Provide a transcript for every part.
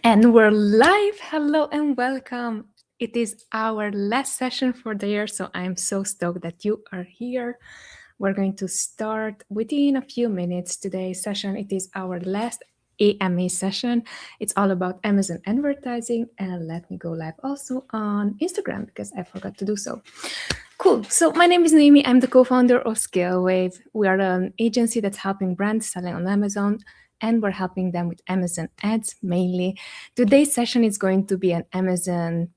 And we're live. Hello and welcome. It is our last session for the year, so I'm so stoked that you are here. We're going to start within a few minutes today's session. It is our last AMA session. It's all about Amazon advertising, and let me go live also on Instagram because I forgot to do so. Cool. So my name is Noemi. I'm the co-founder of ScaleWave. We are an agency that's helping brands selling on Amazon, and we're helping them with Amazon ads mainly. Today's session is going to be an Amazon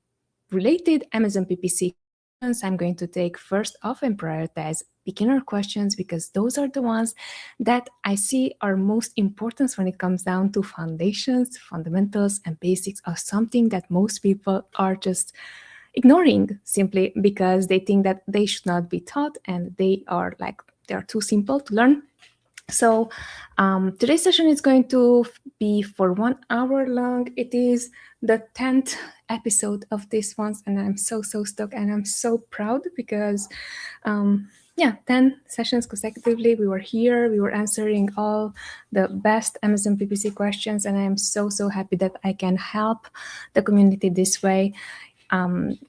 related Amazon PPC questions. I'm going to take first off and prioritize beginner questions because those are the ones that I see are most important when it comes down to foundations, fundamentals, and basics of something that most people are just ignoring simply because they think that they should not be taught and they are too simple to learn. So today's session is going to be for 1 hour long. It is the 10th episode of this one, and I'm so stoked and I'm so proud because 10 sessions consecutively we were here, we were answering all the best Amazon PPC questions, and I'm so happy that I can help the community this way.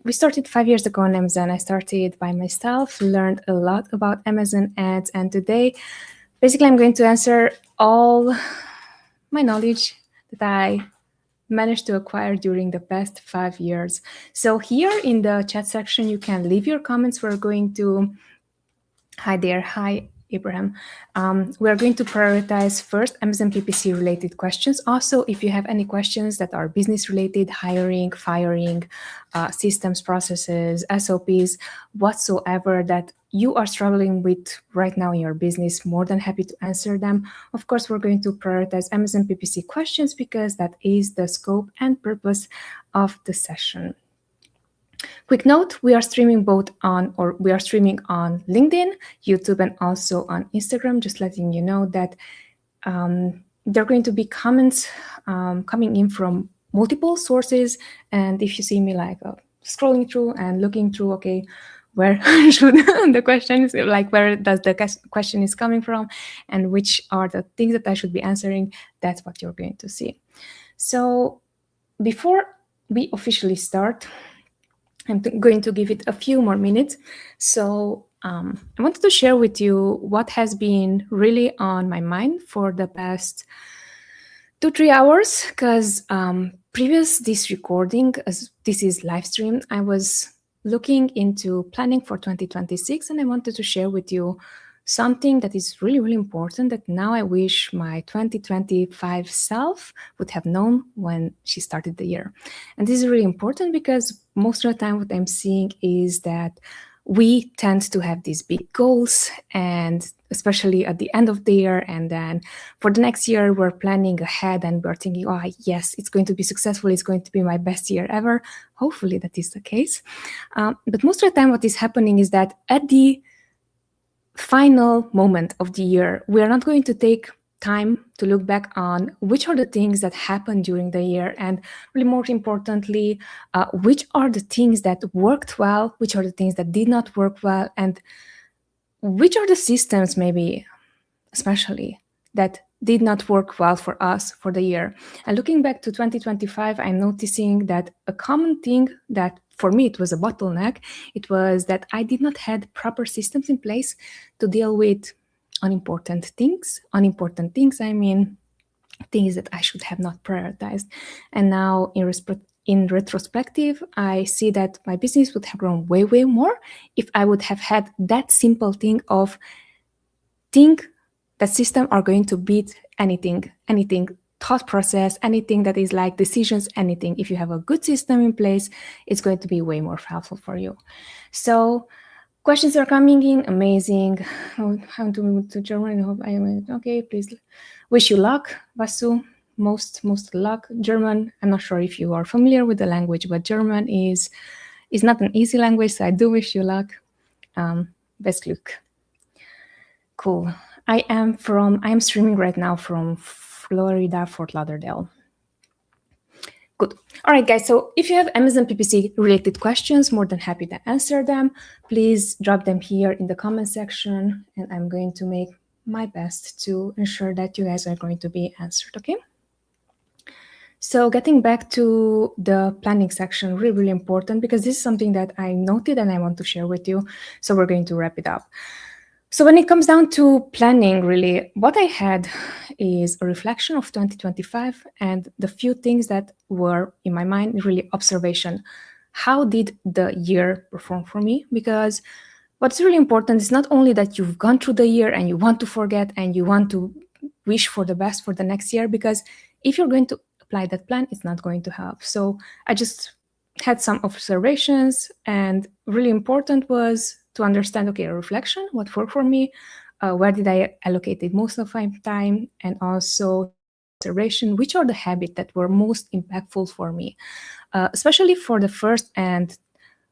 We started 5 years ago on Amazon. I started by myself, learned a lot about Amazon ads, and today basically I'm going to answer all my knowledge that I managed to acquire during the past 5 years. So here in the chat section, you can leave your comments. We're going to, hi there, hi Abraham. We're going to prioritize first Amazon PPC related questions. Also, if you have any questions that are business related, hiring, firing, systems, processes, SOPs, whatsoever that you are struggling with right now in your business, more than happy to answer them. Of course, we're going to prioritize Amazon PPC questions because that is the scope and purpose of the session. Quick note, we are streaming on LinkedIn, YouTube, and also on Instagram, just letting you know that there are going to be comments coming in from multiple sources. And if you see me scrolling through and looking through, okay, where should the question is, where does the question is coming from and which are the things that I should be answering, that's what you're going to see. So before we officially start, I'm going to give it a few more minutes. So I wanted to share with you what has been really on my mind for the past 2-3 hours, because previous this recording, as this is live stream, I was looking into planning for 2026, and I wanted to share with you something that is really important that now I wish my 2025 self would have known when she started the year. And this is really important because most of the time what I'm seeing is that we tend to have these big goals, and especially at the end of the year, and then for the next year we're planning ahead and we're thinking, oh yes, it's going to be successful, it's going to be my best year ever. Hopefully that is the case. But most of the time what is happening is that at the final moment of the year, we are not going to take time to look back on which are the things that happened during the year, and really more importantly, which are the things that worked well, which are the things that did not work well, and which are the systems maybe especially that did not work well for us for the year. And looking back to 2025, I'm noticing that a common thing that for me it was a bottleneck, it was that I did not have proper systems in place to deal with unimportant things. Unimportant things, I mean things that I should have not prioritized. And now in retrospective, I see that my business would have grown way more if I would have had that simple thing of think that systems are going to beat anything, thought process, anything that is like decisions, anything. If you have a good system in place, it's going to be way more helpful for you. So questions are coming in, amazing. How to move to German? I hope I am okay. Please, wish you luck, Vasu. Most luck. German, I'm not sure if you are familiar with the language, but German is not an easy language, so I do wish you luck. Best Glück. Cool. I am streaming right now from Florida, Fort Lauderdale. Good. All right, guys. So if you have Amazon PPC related questions, more than happy to answer them. Please drop them here in the comment section, and I'm going to make my best to ensure that you guys are going to be answered, okay? So getting back to the planning section, really, really important because this is something that I noted and I want to share with you. So we're going to wrap it up. So when it comes down to planning, really, what I had is a reflection of 2025 and the few things that were in my mind, really observation. How did the year perform for me? Because what's really important is not only that you've gone through the year and you want to forget and you want to wish for the best for the next year, because if you're going to apply that plan, it's not going to help. So I just had some observations, and really important was to understand, okay, a reflection, what worked for me, where did I allocate most of my time, and also observation, which are the habits that were most impactful for me, especially for the first and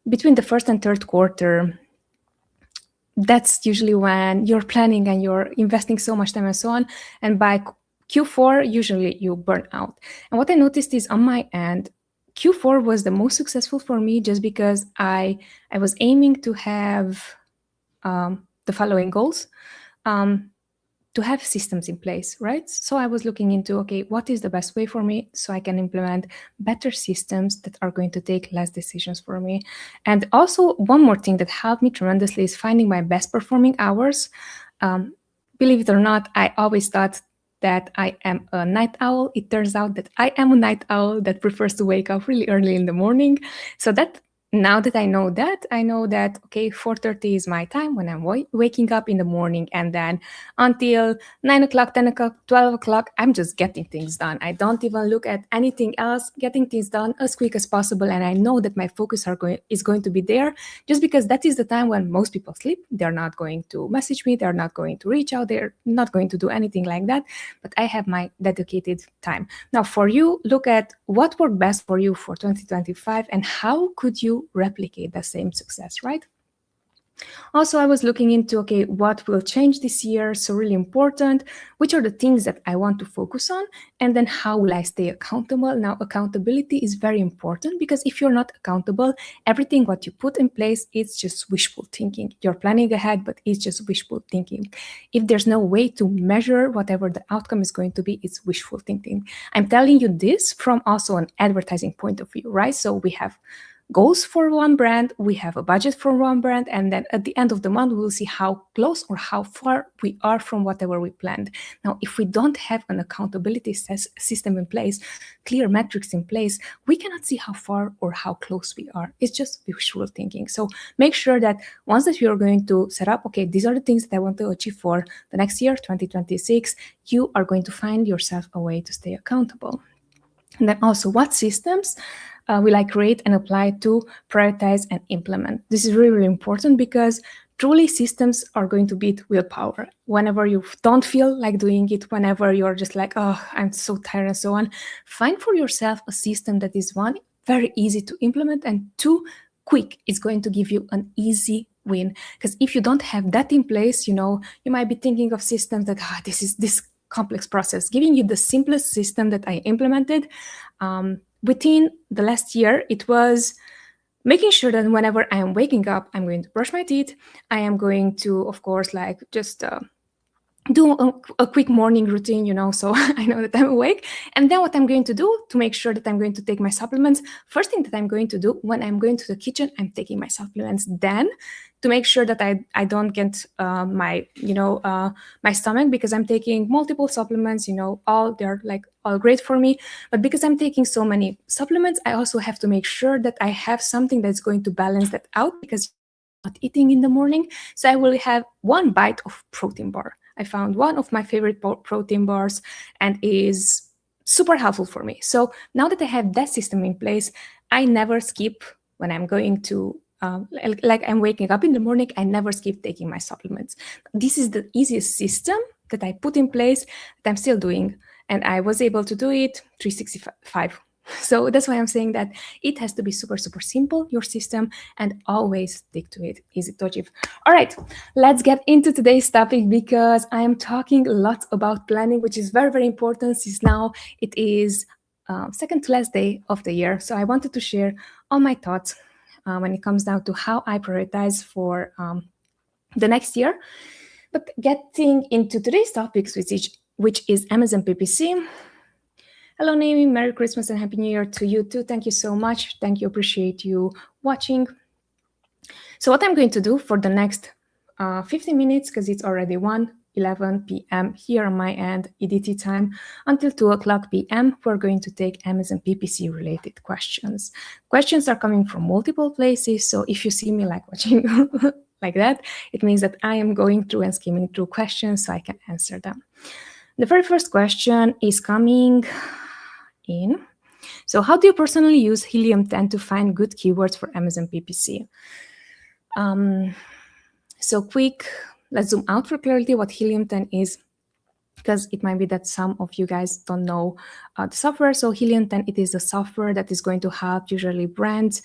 between the first and third quarter. That's usually when you're planning and you're investing so much time and so on. And by Q4, usually you burn out. And what I noticed is on my end, Q4 was the most successful for me just because I was aiming to have the following goals. To have systems in place, right? So I was looking into, okay, what is the best way for me so I can implement better systems that are going to take less decisions for me. And also, one more thing that helped me tremendously is finding my best performing hours. Believe it or not, I always thought that I am a night owl. It turns out that I am a night owl that prefers to wake up really early in the morning. So that now that I know that, okay, 4:30 is my time when I'm waking up in the morning, and then until 9 o'clock, 10 o'clock, 12 o'clock, I'm just getting things done. I don't even look at anything else, getting things done as quick as possible. And I know that my focus is going to be there just because that is the time when most people sleep. They're not going to message me. They're not going to reach out. They're not going to do anything like that. But I have my dedicated time. Now, for you, look at what worked best for you for 2025 and how could you replicate the same success, right? Also, I was looking into, okay, what will change this year? So really important, which are the things that I want to focus on? And then how will I stay accountable? Now, accountability is very important because if you're not accountable, everything what you put in place, it's just wishful thinking. You're planning ahead, but it's just wishful thinking. If there's no way to measure whatever the outcome is going to be, it's wishful thinking. I'm telling you this from also an advertising point of view, right? So we have goals for one brand, we have a budget for one brand, and then at the end of the month, we will see how close or how far we are from whatever we planned. Now, if we don't have an accountability system in place, clear metrics in place, we cannot see how far or how close we are. It's just visual thinking. So make sure that once that you're going to set up, okay, these are the things that I want to achieve for the next year, 2026, you are going to find yourself a way to stay accountable. And then also, what systems will I create and apply to prioritize and implement? This is really, really important because truly systems are going to beat willpower. Whenever you don't feel like doing it, whenever you're just like, oh, I'm so tired and so on, find for yourself a system that is one, very easy to implement, and two, quick. It's going to give you an easy win. Because if you don't have that in place, you might be thinking of systems that, this is this complex process. Giving you the simplest system that I implemented within the last year, it was making sure that whenever I am waking up, I'm going to brush my teeth. I am going to, of course, like just do a quick morning routine, so I know that I'm awake. And then what I'm going to do to make sure that I'm going to take my supplements, first thing that I'm going to do when I'm going to the kitchen, I'm taking my supplements. Then to make sure that I don't get my stomach, because I'm taking multiple supplements, they're like all great for me. But because I'm taking so many supplements, I also have to make sure that I have something that's going to balance that out, because I'm not eating in the morning. So I will have one bite of protein bar. I found one of my favorite protein bars and is super helpful for me. So now that I have that system in place, I never skip when I'm going to, like I'm waking up in the morning, I never skip taking my supplements. This is the easiest system that I put in place that I'm still doing. And I was able to do it 365. So that's why I'm saying that it has to be super, super simple, your system, and always stick to it. Easy to achieve. All right, let's get into today's topic, because I am talking a lot about planning, which is very, very important, since now it is second to last day of the year. So I wanted to share all my thoughts when it comes down to how I prioritize for the next year. But getting into today's topics, which is Amazon PPC, Hello, Noemi. Merry Christmas and Happy New Year to you too. Thank you so much. Thank you. Appreciate you watching. So what I'm going to do for the next 15 minutes, because it's already 1:11 p.m. here on my end, EDT time, until 2 o'clock p.m., we're going to take Amazon PPC related questions. Questions are coming from multiple places, so if you see me like watching like that, it means that I am going through and skimming through questions so I can answer them. The very first question is coming in. So how do you personally use Helium 10 to find good keywords for Amazon PPC? So quick, let's zoom out for clarity what Helium 10 is, because it might be that some of you guys don't know the software. So Helium 10, it is a software that is going to help usually brands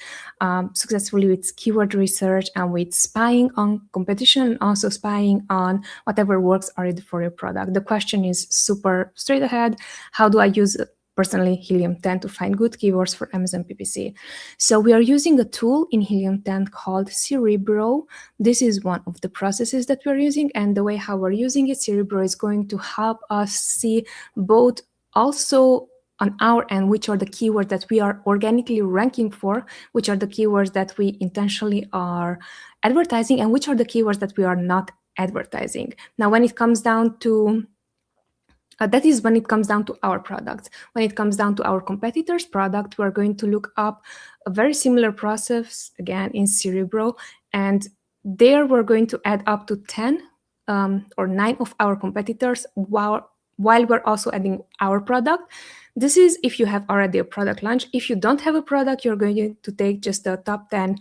successfully with keyword research and with spying on competition, and also spying on whatever works already for your product. The question is super straight ahead. How do I use personally Helium 10 to find good keywords for Amazon PPC? So we are using a tool in Helium 10 called Cerebro. This is one of the processes that we're using, and the way how we're using it, Cerebro is going to help us see both also on our end which are the keywords that we are organically ranking for, which are the keywords that we intentionally are advertising, and which are the keywords that we are not advertising. Now, when it comes down to that is when it comes down to our products. When it comes down to our competitors' product, we're going to look up a very similar process, again, in Cerebro, and there we're going to add up to 10 or 9 of our competitors while we're also adding our product. This is if you have already a product launch. If you don't have a product, you're going to take just the top 10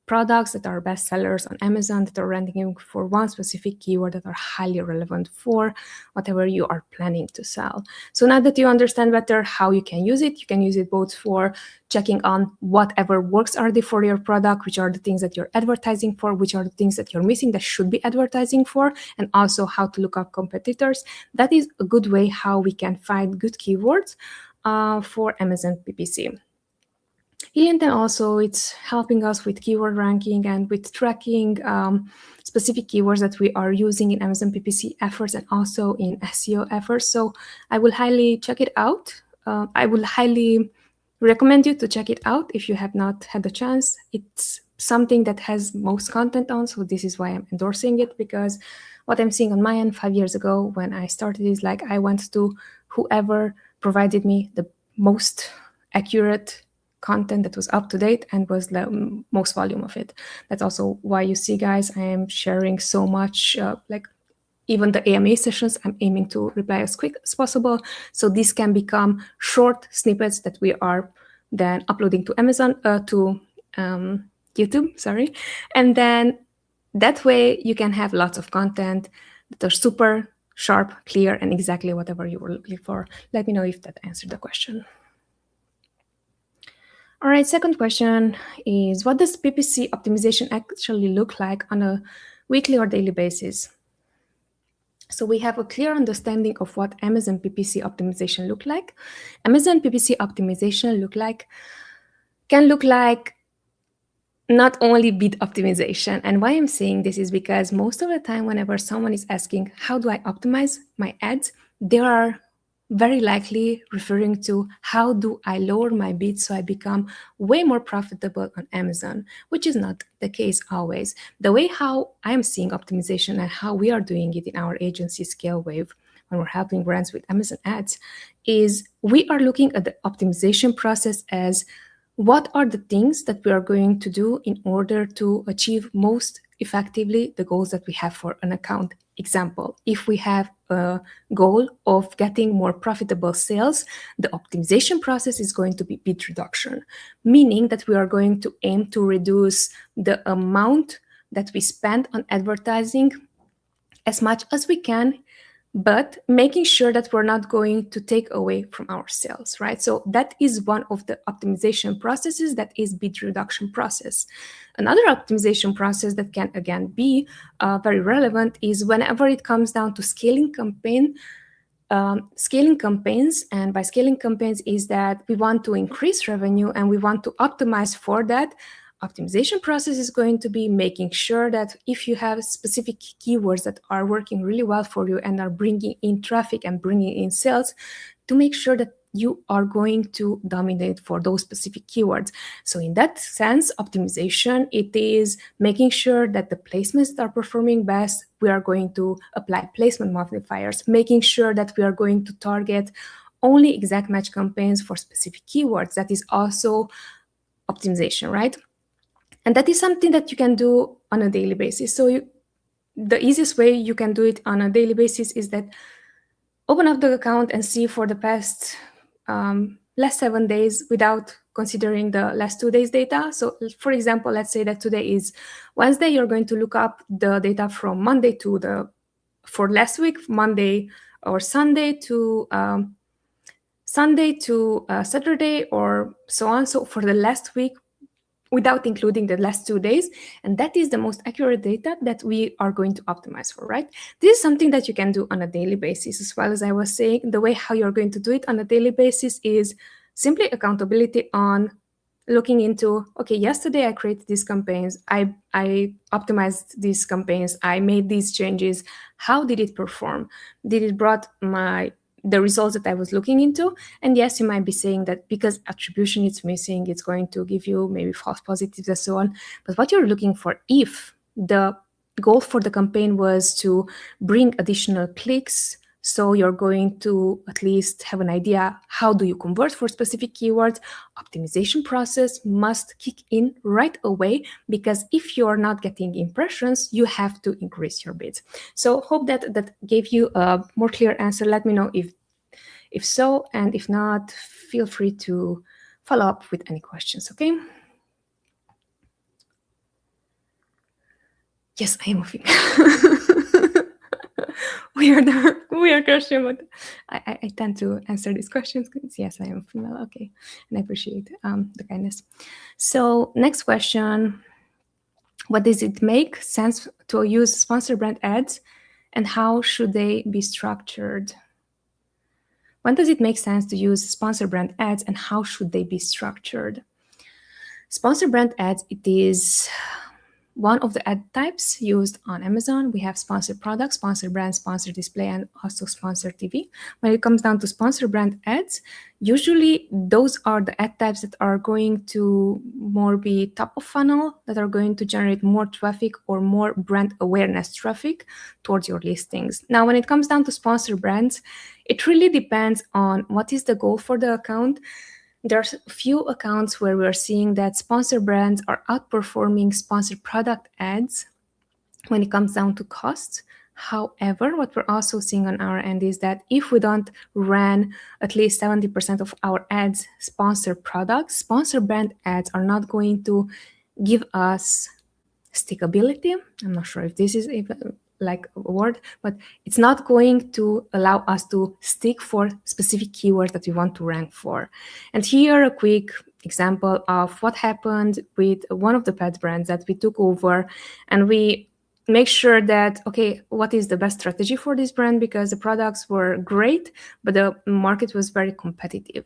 products that are best sellers on Amazon, that are ranking for one specific keyword, that are highly relevant for whatever you are planning to sell. So now that you understand better how you can use it both for checking on whatever works already for your product, which are the things that you're advertising for, which are the things that you're missing that should be advertising for, and also how to look up competitors. That is a good way how we can find good keywords for Amazon PPC. And then also it's helping us with keyword ranking and with tracking specific keywords that we are using in Amazon PPC efforts and also in SEO efforts. So I will highly check it out. I will highly recommend you to check it out if you have not had the chance. It's something that has most content on, so this is why I'm endorsing it, because what I'm seeing on my end 5 years ago when I started is like I went to whoever provided me the most accurate content that was up to date and was the most volume of it. That's also why you see, guys, I am sharing so much, like even the AMA sessions, I'm aiming to reply as quick as possible. So this can become short snippets that we are then uploading to Amazon, to YouTube, sorry. And then that way you can have lots of content that are super sharp, clear, and exactly whatever you were looking for. Let me know if that answered the question. All right, second question is, what does PPC optimization actually look like on a weekly or daily basis? So we have a clear understanding of what Amazon PPC optimization look like. Amazon PPC optimization can look like not only bid optimization. And why I'm saying this is because most of the time whenever someone is asking, how do I optimize my ads, they are very likely referring to how do I lower my bids so I become way more profitable on Amazon, which is not the case always. The way how I'm seeing optimization and how we are doing it in our agency Scale Wave when we're helping brands with Amazon ads is we are looking at the optimization process as what are the things that we are going to do in order to achieve most effectively the goals that we have for an account. Example, if we have a goal of getting more profitable sales, the optimization process is going to be bid reduction, meaning that we are going to aim to reduce the amount that we spend on advertising as much as we can, but making sure that we're not going to take away from our sales, right? So that is one of the optimization processes, that is bid reduction process. Another optimization process that can, again, be very relevant is whenever it comes down to scaling campaigns. And by scaling campaigns is that we want to increase revenue and we want to optimize for that. Optimization process is going to be making sure that if you have specific keywords that are working really well for you and are bringing in traffic and bringing in sales, to make sure that you are going to dominate for those specific keywords. So in that sense, optimization, it is making sure that the placements that are performing best, we are going to apply placement modifiers, making sure that we are going to target only exact match campaigns for specific keywords. That is also optimization, right? And that is something that you can do on a daily basis. So the easiest way you can do it on a daily basis is that open up the account and see for the past last 7 days without considering the last 2 days data. So for example, let's say that today is Wednesday, you're going to look up the data from Monday to for last week, Monday or Sunday to Saturday or so on. So for the last week, without including the last 2 days. And that is the most accurate data that we are going to optimize for, right? This is something that you can do on a daily basis. As well as I was saying, the way how you're going to do it on a daily basis is simply accountability on looking into, okay, yesterday I created these campaigns, I optimized these campaigns, I made these changes. How did it perform? Did it brought the results that I was looking into? And yes, you might be saying that because attribution is missing, it's going to give you maybe false positives and so on. But what you're looking for, if the goal for the campaign was to bring additional clicks, so you're going to at least have an idea, how do you convert for specific keywords? Optimization process must kick in right away, because if you're not getting impressions, you have to increase your bids. So hope that gave you a more clear answer. Let me know if so, and if not, feel free to follow up with any questions, okay? Yes, I am moving. Weird question, but I tend to answer these questions. Yes, I am female. Okay, and I appreciate the kindness. So next question: what does it make sense to use sponsor brand ads, and how should they be structured? When does it make sense to use sponsor brand ads, and how should they be structured? Sponsor brand ads, it is one of the ad types used on Amazon. We have sponsored products, sponsored brand, sponsored display, and also sponsored TV. When it comes down to sponsor brand ads, usually those are the ad types that are going to more be top of funnel, that are going to generate more traffic or more brand awareness traffic towards your listings. Now, when it comes down to sponsored brands, it really depends on what is the goal for the account. There's a few accounts where we're seeing that sponsored brands are outperforming sponsored product ads when it comes down to costs. However, what we're also seeing on our end is that if we don't run at least 70% of our ads sponsored products, sponsored brand ads are not going to give us stickability. I'm not sure if this is even like a word, but it's not going to allow us to stick for specific keywords that we want to rank for. And here a quick example of what happened with one of the pet brands that we took over, and we make sure that, okay, what is the best strategy for this brand, because the products were great, but the market was very competitive.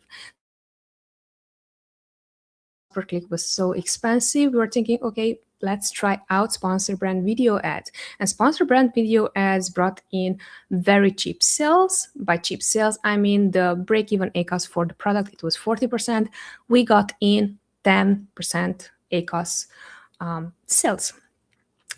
Per click was so expensive. We were thinking, okay, let's try out sponsor brand video ads. And sponsor brand video ads brought in very cheap sales. By cheap sales, I mean the break-even ACOS for the product, it was 40%. We got in 10% ACOS sales.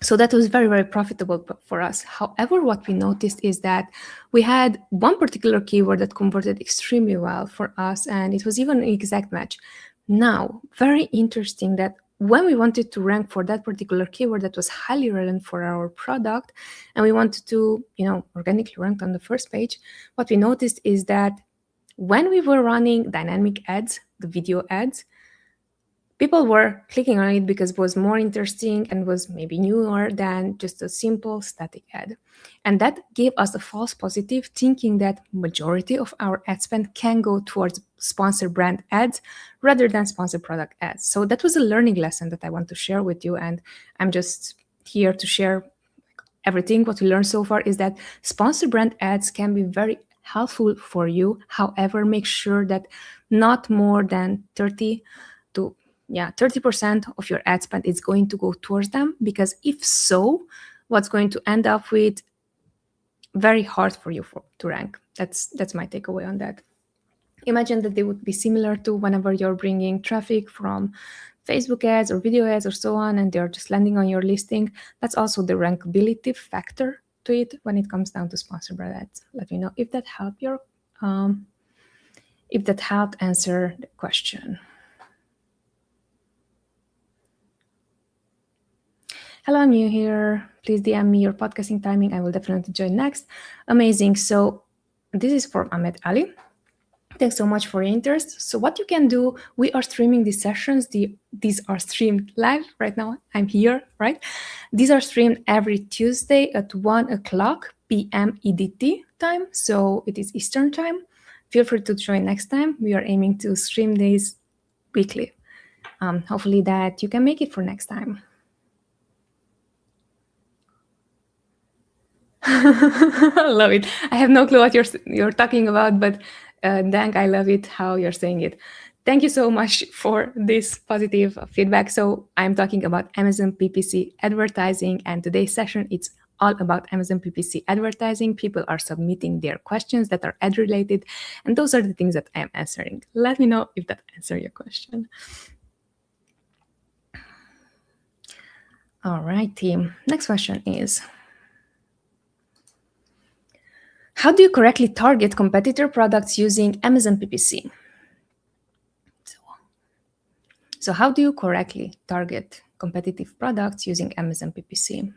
So that was very, very profitable for us. However, what we noticed is that we had one particular keyword that converted extremely well for us, and it was even an exact match. Now, very interesting that when we wanted to rank for that particular keyword that was highly relevant for our product, and we wanted to, organically rank on the first page, what we noticed is that when we were running dynamic ads, the video ads, people were clicking on it because it was more interesting and was maybe newer than just a simple static ad. And that gave us a false positive, thinking that majority of our ad spend can go towards sponsored brand ads rather than sponsored product ads. So that was a learning lesson that I want to share with you. And I'm just here to share everything. What we learned so far is that sponsored brand ads can be very helpful for you. However, make sure that not more than 30% of your ad spend is going to go towards them, because if so, what's going to end up with very hard for you to rank. That's my takeaway on that. Imagine that they would be similar to whenever you're bringing traffic from Facebook ads or video ads or so on, and they're just landing on your listing. That's also the rankability factor to it when it comes down to sponsored brand ads. Let me know if that helped answer the question. Hello, I'm new here. Please DM me your podcasting timing. I will definitely join next. Amazing. So this is for Ahmed Ali. Thanks so much for your interest. So what you can do, we are streaming these sessions. These are streamed live right now. I'm here, right? These are streamed every Tuesday at 1 o'clock p.m. EDT time. So it is Eastern time. Feel free to join next time. We are aiming to stream these weekly. Hopefully that you can make it for next time. I love it. I have no clue what you're talking about, but Dank, I love it how you're saying it. Thank you so much for this positive feedback. So I'm talking about Amazon PPC advertising, and today's session it's all about Amazon PPC advertising. People are submitting their questions that are ad related, and those are the things that I'm answering. Let me know if that answers your question. All right, team. Next question is, how do you correctly target competitor products using Amazon PPC? So how do you correctly target competitive products using Amazon PPC?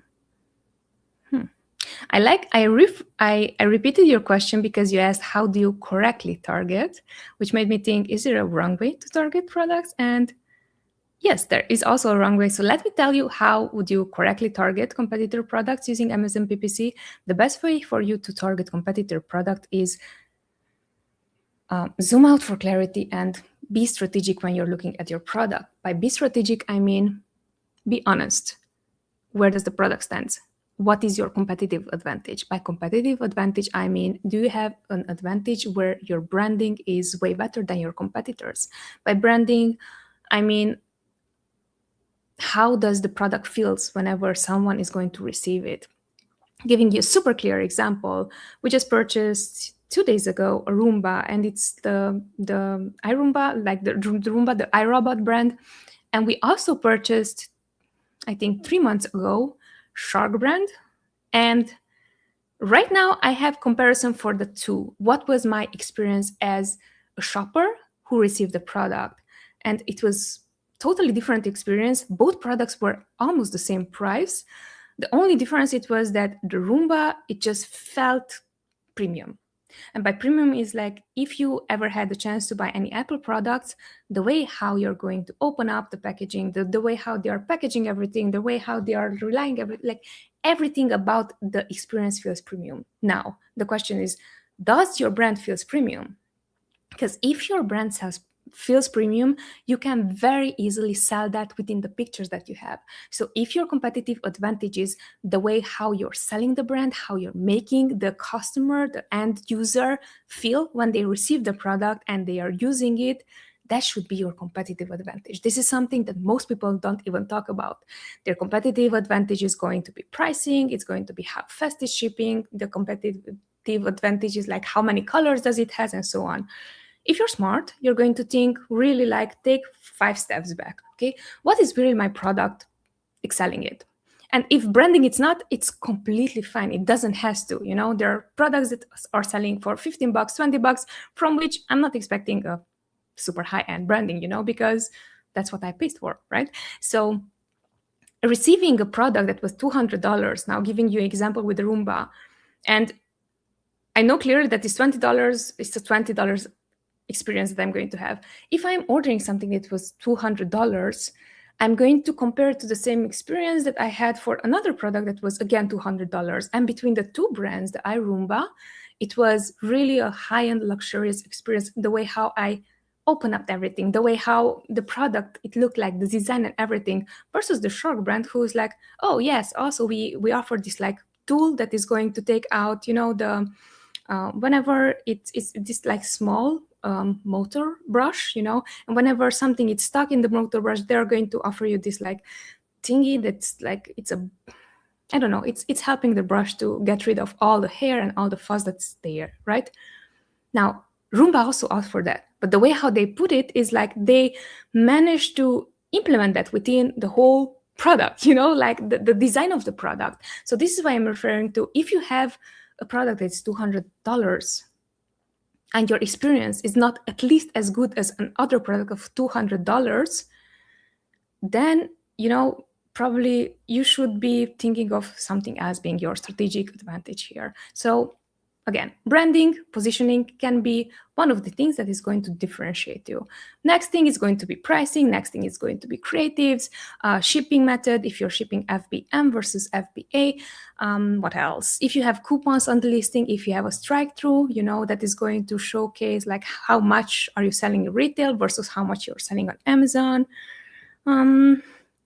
I repeated your question because you asked how do you correctly target, which made me think, is there a wrong way to target products? And yes, there is also a wrong way. So let me tell you how would you correctly target competitor products using Amazon PPC. The best way for you to target competitor product is zoom out for clarity and be strategic when you're looking at your product. By be strategic, I mean be honest. Where does the product stand? What is your competitive advantage? By competitive advantage, I mean, do you have an advantage where your branding is way better than your competitors? By branding, I mean, how does the product feels whenever someone is going to receive it? Giving you a super clear example, we just purchased 2 days ago a Roomba, and it's the iRoomba, like the Roomba, the iRobot brand. And we also purchased, I think 3 months ago, Shark brand. And right now I have comparison for the two. What was my experience as a shopper who received the product? And it was totally different experience. Both products were almost the same price. The only difference it was that the Roomba, it just felt premium. And by premium is like, if you ever had the chance to buy any Apple products, the way how you're going to open up the packaging, the way how they are packaging everything, the way how they are relying everything about the experience feels premium. Now, the question is, does your brand feels premium? Because if your brand feels premium, you can very easily sell that within the pictures that you have. So if your competitive advantage is the way how you're selling the brand, how you're making the customer, the end user feel when they receive the product and they are using it, that should be your competitive advantage. This is something that most people don't even talk about. Their competitive advantage is going to be pricing, it's going to be how fast is shipping, the competitive advantage is like how many colors does it has, and so on. If you're smart, you're going to think really like take 5 steps back. Okay, what is really my product excelling it? And if branding it's not, it's completely fine. It doesn't has to, there are products that are selling for $15, $20, from which I'm not expecting a super high-end branding, because that's what I paid for, right? So receiving a product that was $200, now giving you an example with the Roomba, and I know clearly that this $20 is a $20 experience that I'm going to have. If I'm ordering something that was $200, I'm going to compare it to the same experience that I had for another product that was again $200. And between the two brands, the iRoomba, it was really a high-end luxurious experience. The way how I open up everything, the way how the product, it looked like, the design and everything, versus the Shark brand, who's like, oh yes, also we offer this like tool that is going to take out, the whenever it's this like small motor brush, and whenever something is stuck in the motor brush, they're going to offer you this like thingy that's like, I don't know, it's helping the brush to get rid of all the hair and all the fuzz that's there, right? Now, Roomba also offer that, but the way how they put it is like they managed to implement that within the whole product, like the design of the product. So this is why I'm referring to, if you have a product that's $200 and your experience is not at least as good as another product of $200, then probably you should be thinking of something as being your strategic advantage here. So again, branding, positioning can be one of the things that is going to differentiate you. Next thing is going to be pricing. Next thing is going to be creatives, shipping method, if you're shipping FBM versus FBA. What else? If you have coupons on the listing, if you have a strike through, that is going to showcase like how much are you selling in retail versus how much you're selling on Amazon.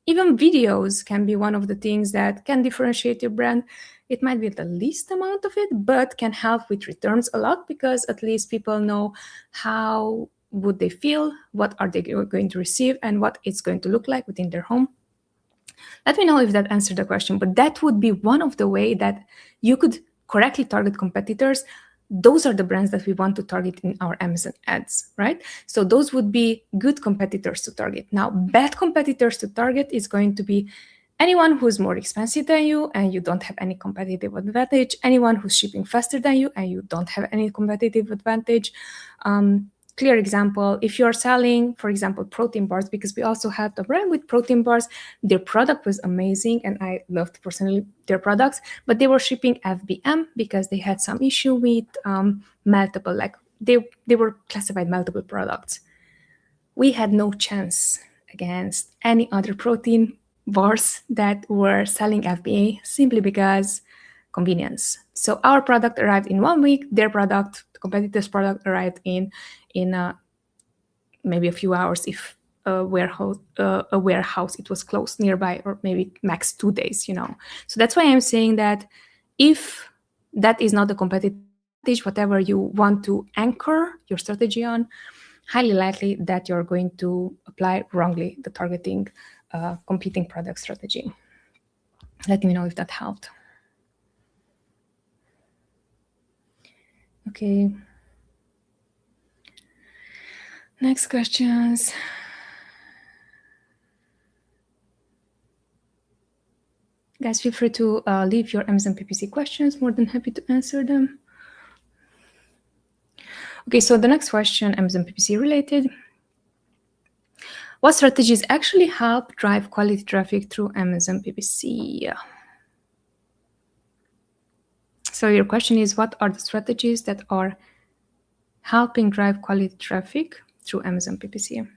Even videos can be one of the things that can differentiate your brand. It might be the least amount of it, but can help with returns a lot, because at least people know how would they feel, what are they going to receive, and what it's going to look like within their home. Let me know if that answered the question, but that would be one of the way that you could correctly target competitors. Those are the brands that we want to target in our Amazon ads, right? So those would be good competitors to target. Now, bad competitors to target is going to be anyone who's more expensive than you and you don't have any competitive advantage, anyone who's shipping faster than you and you don't have any competitive advantage. Clear example, if you're selling, for example, protein bars, because we also have the brand with protein bars, their product was amazing and I loved personally their products, but they were shipping FBM because they had some issue with multiple, like they were classified multiple products. We had no chance against any other protein bars that were selling FBA simply because convenience. So our product arrived in 1 week, their product, the competitor's product, arrived in maybe a few hours if a warehouse it was close nearby, or maybe max 2 days. So that's why I'm saying that if that is not the competitive advantage, whatever you want to anchor your strategy on, highly likely that you're going to apply wrongly the targeting competing product strategy. Let me know if that helped. Okay. Next questions. Guys, feel free to leave your Amazon PPC questions. More than happy to answer them. Okay, so the next question, Amazon PPC related. What strategies actually help drive quality traffic through Amazon PPC? So your question is, what are the strategies that are helping drive quality traffic through Amazon PPC?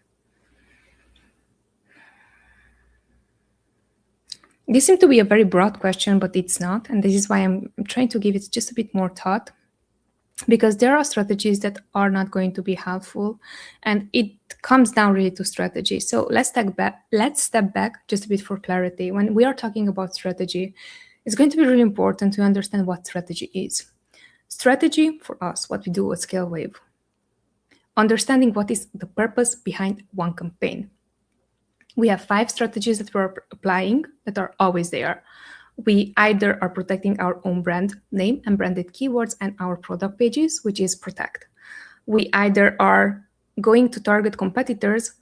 This seems to be a very broad question, but it's not. And this is why I'm trying to give it just a bit more thought, because there are strategies that are not going to be helpful. And it comes down really to strategy. So let's step back just a bit for clarity. When we are talking about strategy, it's going to be really important to understand what strategy is. Strategy for us, what we do at ScaleWave, understanding what is the purpose behind one campaign. We have 5 strategies that we're applying that are always there. We either are protecting our own brand name and branded keywords and our product pages, which is protect. We either are going to target competitors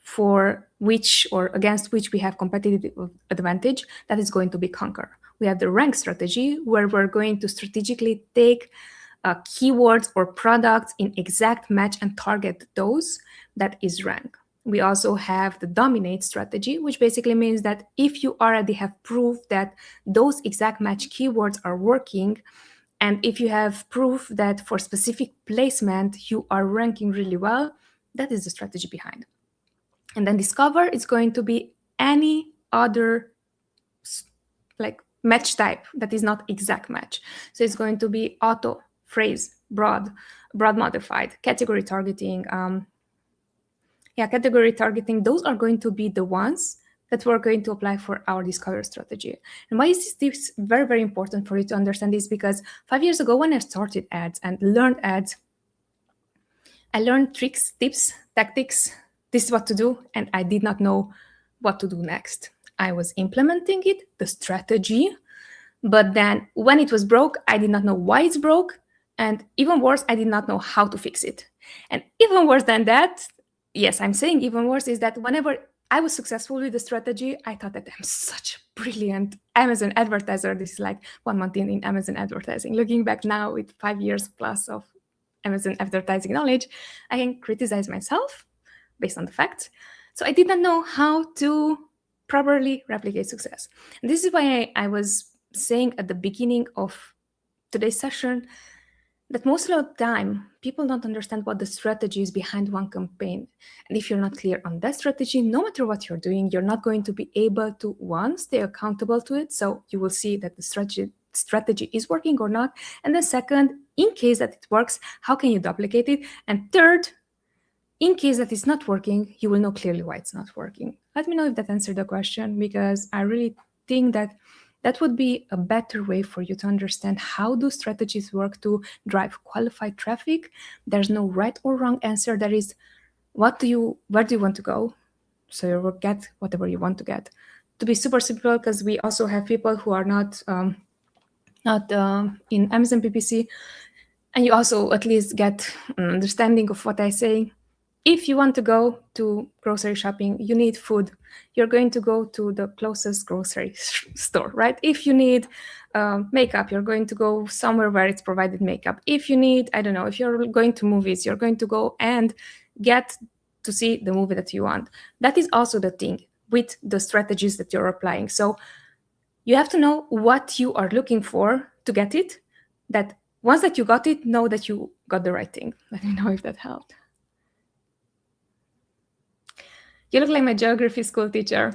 for which or against which we have competitive advantage, that is going to be conquer. We have the rank strategy, where we're going to strategically take keywords or products in exact match and target those, that is rank. We also have the dominate strategy, which basically means that if you already have proof that those exact match keywords are working, and if you have proof that for specific placement you are ranking really well, that is the strategy behind. And then discover is going to be any other like match type that is not exact match. So it's going to be auto, phrase, broad modified, category targeting, category targeting. Those are going to be the ones that we're going to apply for our discovery strategy. And why is this very, very important for you to understand this? Because 5 years ago, when I started ads and learned ads, I learned tricks, tips, tactics. This is what to do, and I did not know what to do next. I was implementing it, the strategy, but then when it was broke, I did not know why it's broke, And even worse, I did not know how to fix it. And even worse than that, yes, I'm saying even worse, is that whenever I was successful with the strategy, I thought that I'm such a brilliant Amazon advertiser. This is like 1 month in Amazon advertising. Looking back now with 5 years plus of Amazon advertising knowledge, I can criticize myself based on the facts. So I did not know how to properly replicate success. And this is why I was saying at the beginning of today's session that most of the time people don't understand what the strategy is behind one campaign. And if you're not clear on that strategy, no matter what you're doing, you're not going to be able to, one, stay accountable to it. So you will see that the strategy is working or not. And then second, in case that it works, how can you duplicate it? And third, in case that it's not working, you will know clearly why it's not working. Let me know if that answered the question, because I really think that that would be a better way for you to understand how do strategies work to drive qualified traffic. There's no right or wrong answer. There is where do you want to go? So you will get whatever you want to get. To be super simple, because we also have people who are not in Amazon PPC, and you also at least get an understanding of what I say. If you want to go to grocery shopping, you need food. You're going to go to the closest grocery store, right? If you need makeup, you're going to go somewhere where it's provided makeup. If you need, I don't know, if you're going to movies, you're going to go and get to see the movie that you want. That is also the thing with the strategies that you're applying. So you have to know what you are looking for to get it. That once that you got it, know that you got the right thing. Let me know if that helped. You look like my geography school teacher.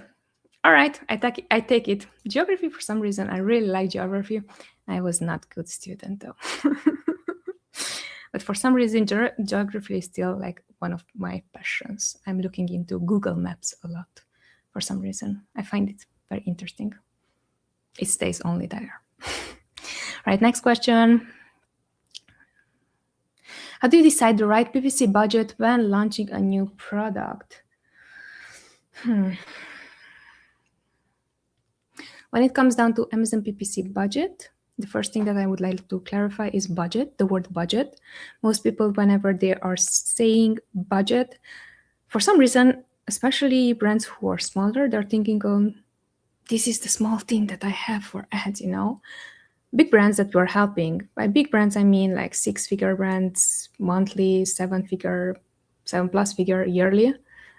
All right, I take it. Geography, for some reason, I really like geography. I was not a good student, though. But for some reason, geography is still like one of my passions. I'm looking into Google Maps a lot. For some reason, I find it very interesting. It stays only there. Right, next question. How do you decide the right PPC budget when launching a new product? When it comes down to Amazon PPC budget, the first thing that I would like to clarify is budget, the word budget. Most people, whenever they are saying budget, for some reason, especially brands who are smaller, they're thinking, this is the small thing that I have for ads, Big brands that we're helping. By big brands, I mean like 6-figure brands, monthly, 7+ figure yearly.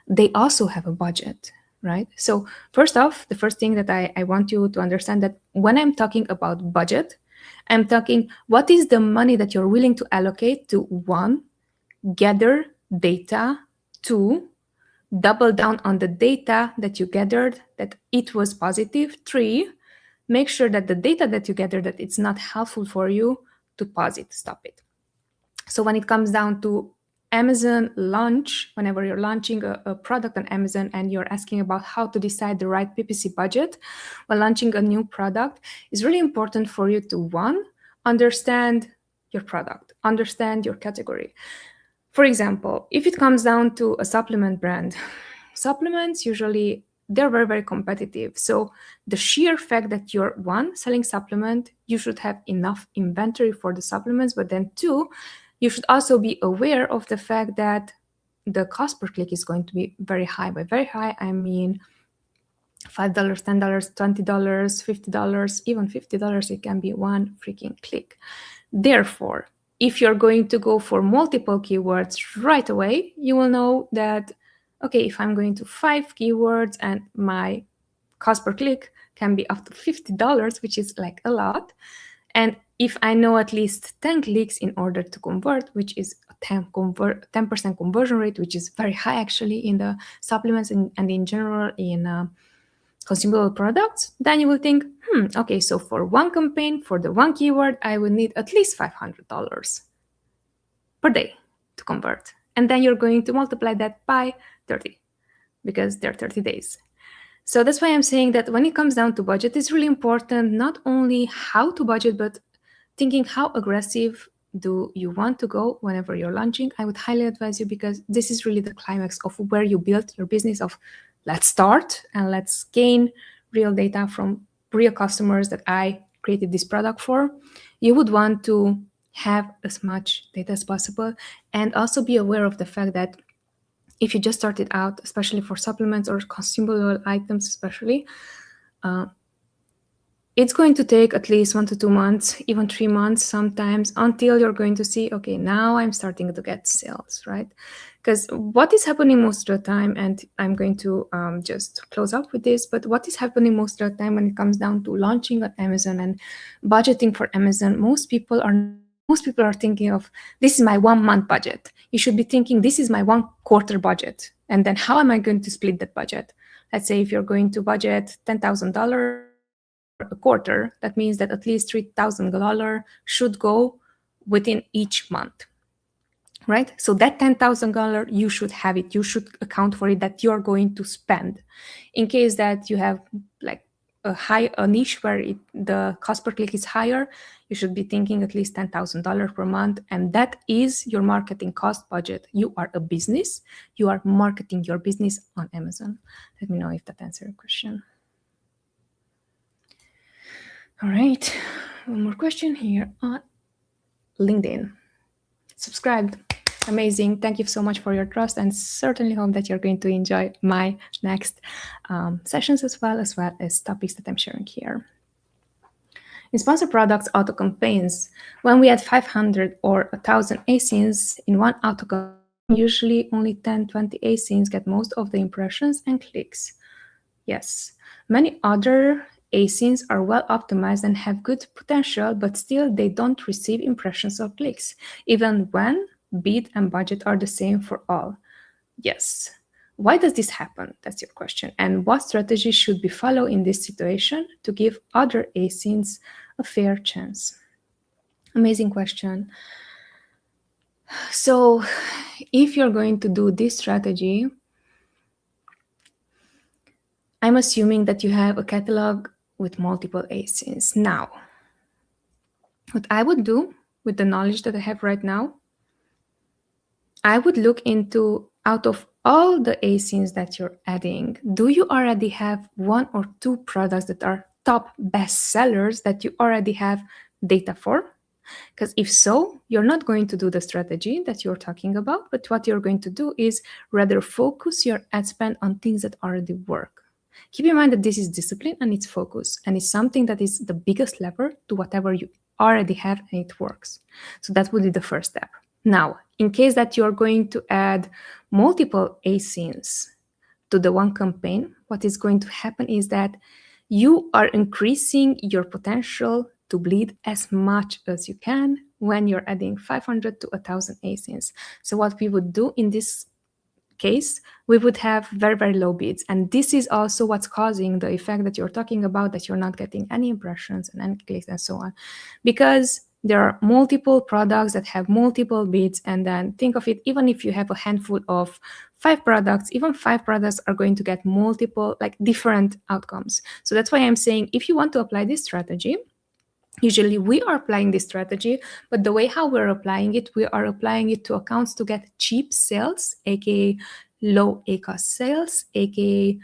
They also have a budget, right? So first off, the first thing that I want you to understand that when I'm talking about budget, I'm talking what is the money that you're willing to allocate to, one, gather data, two, double down on the data that you gathered, that it was positive, three, make sure that the data that you gather, that it's not helpful for you, to pause it, stop it. So when it comes down to Amazon launch, whenever you're launching a product on Amazon and you're asking about how to decide the right PPC budget while launching a new product, it's really important for you to, one, understand your product, understand your category. For example, if it comes down to a supplement brand, supplements usually, they're very, very competitive. So the sheer fact that you're, one, selling supplement, you should have enough inventory for the supplements, but then two, you should also be aware of the fact that the cost per click is going to be very high. By very high, I mean $5, $10, $20, $50, even $50, it can be one freaking click. Therefore, if you're going to go for multiple keywords right away, you will know that, okay, if I'm going to 5 keywords and my cost per click can be up to $50, which is like a lot. And if I know at least 10 clicks in order to convert, which is a 10% conversion rate, which is very high actually in the supplements and in general in consumable products, then you will think, okay, so for one campaign, for the one keyword, I will need at least $500 per day to convert. And then you're going to multiply that by 30 because they're 30 days. So that's why I'm saying that when it comes down to budget, it's really important not only how to budget, but thinking how aggressive do you want to go whenever you're launching. I would highly advise you, because this is really the climax of where you build your business of let's start and let's gain real data from real customers that I created this product for. You would want to have as much data as possible, and also be aware of the fact that if you just started out, especially for supplements or consumable items especially, it's going to take at least 1 to 2 months, even 3 months sometimes, until you're going to see, okay, now I'm starting to get sales, right? Because what is happening most of the time, and I'm going to just close up with this, but what is happening most of the time when it comes down to launching on Amazon and budgeting for Amazon, most people are thinking of, this is my 1 month budget. You should be thinking, this is my 1 quarter budget. And then how am I going to split that budget? Let's say if you're going to budget $10,000 for a quarter, that means that at least $3,000 should go within each month, right? So that $10,000, you should have it. You should account for it, that you're going to spend. In case that you have like a niche where the cost per click is higher, you should be thinking at least $10,000 per month, and that is your marketing cost budget. You are a business. You are marketing your business on Amazon. Let me know if that answers your question. All right, one more question here on LinkedIn. Subscribed. Amazing. Thank you so much for your trust, and certainly hope that you're going to enjoy my next sessions as well as topics that I'm sharing here. In sponsor products auto campaigns, when we add 500 or 1,000 ASINs in one auto campaign, usually only 10-20 ASINs get most of the impressions and clicks. Yes, many other ASINs are well optimized and have good potential, but still they don't receive impressions or clicks, even when bid and budget are the same for all. Yes. Why does this happen? That's your question. And what strategy should be followed in this situation to give other ASINs a fair chance? Amazing question. So if you're going to do this strategy, I'm assuming that you have a catalog with multiple ASINs. Now, what I would do with the knowledge that I have right now, I would look into, out of all the ASINs that you're adding, do you already have 1 or 2 products that are top best sellers that you already have data for? Because if so, you're not going to do the strategy that you're talking about, but what you're going to do is rather focus your ad spend on things that already work. Keep in mind that this is discipline and it's focus, and it's something that is the biggest lever to whatever you already have and it works. So that would be the first step. Now, in case that you're going to add multiple ASINs to the one campaign, what is going to happen is that you are increasing your potential to bleed as much as you can when you're adding 500 to 1,000 ASINs. So what we would do in this case, we would have very, very low bids. And this is also what's causing the effect that you're talking about, that you're not getting any impressions and any clicks and so on. Because there are multiple products that have multiple bids, and then think of it, even if you have a handful of 5 products, even 5 products are going to get multiple, like different outcomes. So that's why I'm saying, if you want to apply this strategy, usually we are applying this strategy, but the way how we're applying it, we are applying it to accounts to get cheap sales, aka low ACOS sales, aka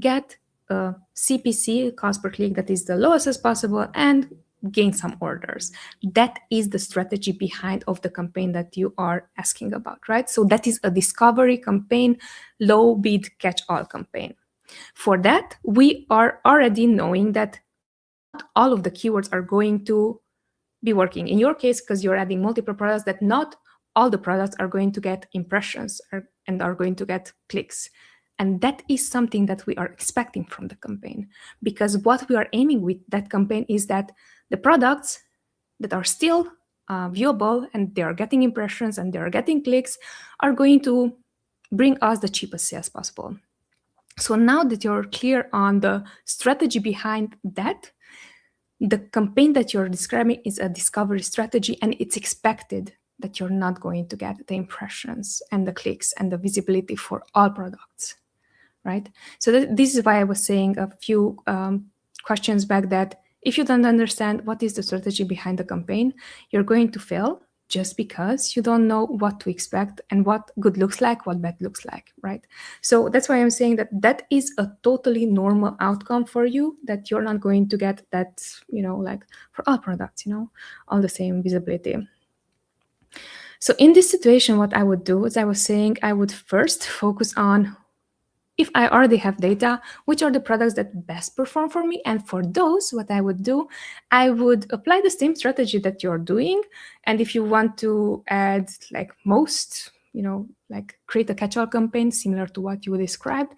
get a CPC, cost per click, that is the lowest as possible, and gain some orders. That is the strategy behind of the campaign that you are asking about, right? So that is a discovery campaign, low bid catch all campaign. For that, we are already knowing that not all of the keywords are going to be working. In your case, because you're adding multiple products, that not all the products are going to get impressions and are going to get clicks. And that is something that we are expecting from the campaign, because what we are aiming with that campaign is that the products that are still viewable and they are getting impressions and they are getting clicks are going to bring us the cheapest sales possible. So now that you're clear on the strategy behind that, the campaign that you're describing is a discovery strategy, and it's expected that you're not going to get the impressions and the clicks and the visibility for all products, right? So this is why I was saying a few questions back that if you don't understand what is the strategy behind the campaign, you're going to fail just because you don't know what to expect and what good looks like, what bad looks like, right? So that's why I'm saying that that is a totally normal outcome for you, that you're not going to get that, like for all products, all the same visibility. So in this situation, what I would do, as I was saying, I would first focus on, if I already have data, which are the products that best perform for me. And for those, what I would do, I would apply the same strategy that you're doing. And if you want to add like most, like create a catch-all campaign similar to what you described,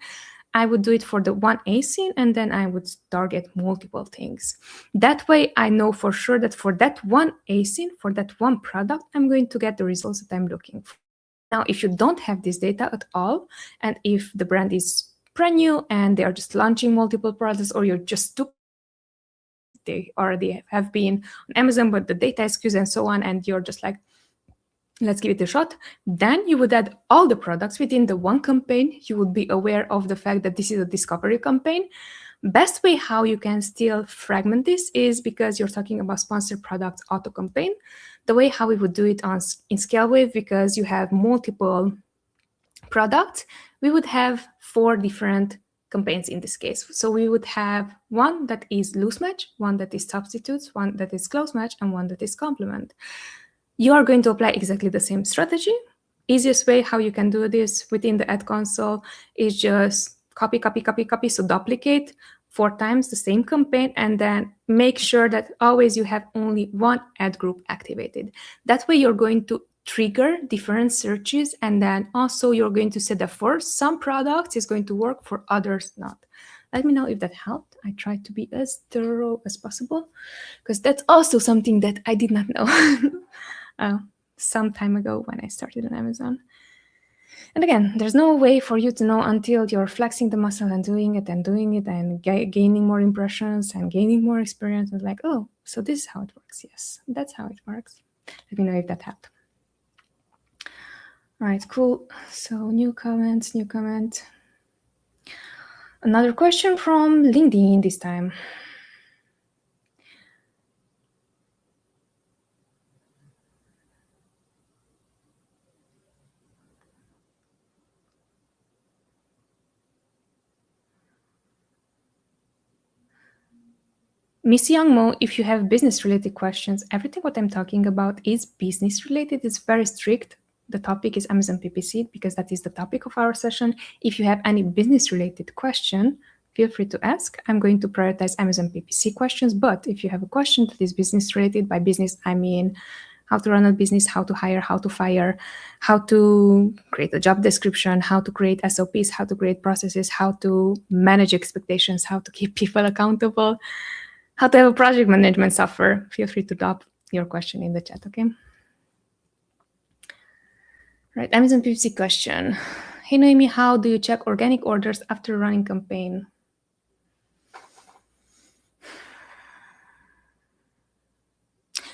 I would do it for the one ASIN, and then I would target multiple things. That way, I know for sure that for that one ASIN, for that one product, I'm going to get the results that I'm looking for. Now, if you don't have this data at all, and if the brand is brand new and they are just launching multiple products, or you're just too, they already have been on Amazon, but the data is skewed and so on, and you're just like, let's give it a shot, then you would add all the products within the one campaign. You would be aware of the fact that this is a discovery campaign. Best way how you can still fragment this is because you're talking about sponsored products auto campaign. The way how we would do it in ScaleWave, because you have multiple products, we would have 4 different campaigns in this case. So we would have one that is loose match, one that is substitutes, one that is close match, and one that is complement. You are going to apply exactly the same strategy. Easiest way how you can do this within the ad console is just copy, copy, copy, copy. So duplicate 4 times the same campaign, and then make sure that always you have only one ad group activated. That way you're going to trigger different searches, and then also you're going to say that for some products it's going to work, for others not. Let me know if that helped. I tried to be as thorough as possible, because that's also something that I did not know some time ago when I started on Amazon. And again, there's no way for you to know until you're flexing the muscle and doing it and gaining more impressions and gaining more experience. And like, oh, so this is how it works. Yes, that's how it works. Let me know if that helped. All right, cool. So new comment. Another question from LinkedIn this time. Miss Youngmo, if you have business-related questions, everything what I'm talking about is business-related. It's very strict. The topic is Amazon PPC because that is the topic of our session. If you have any business-related question, feel free to ask. I'm going to prioritize Amazon PPC questions, but if you have a question that is business-related, by business I mean how to run a business, how to hire, how to fire, how to create a job description, how to create SOPs, how to create processes, how to manage expectations, how to keep people accountable, how to have a project management software, feel free to drop your question in the chat, okay? Right, Amazon PPC question. Hey Noemi, how do you check organic orders after running campaign?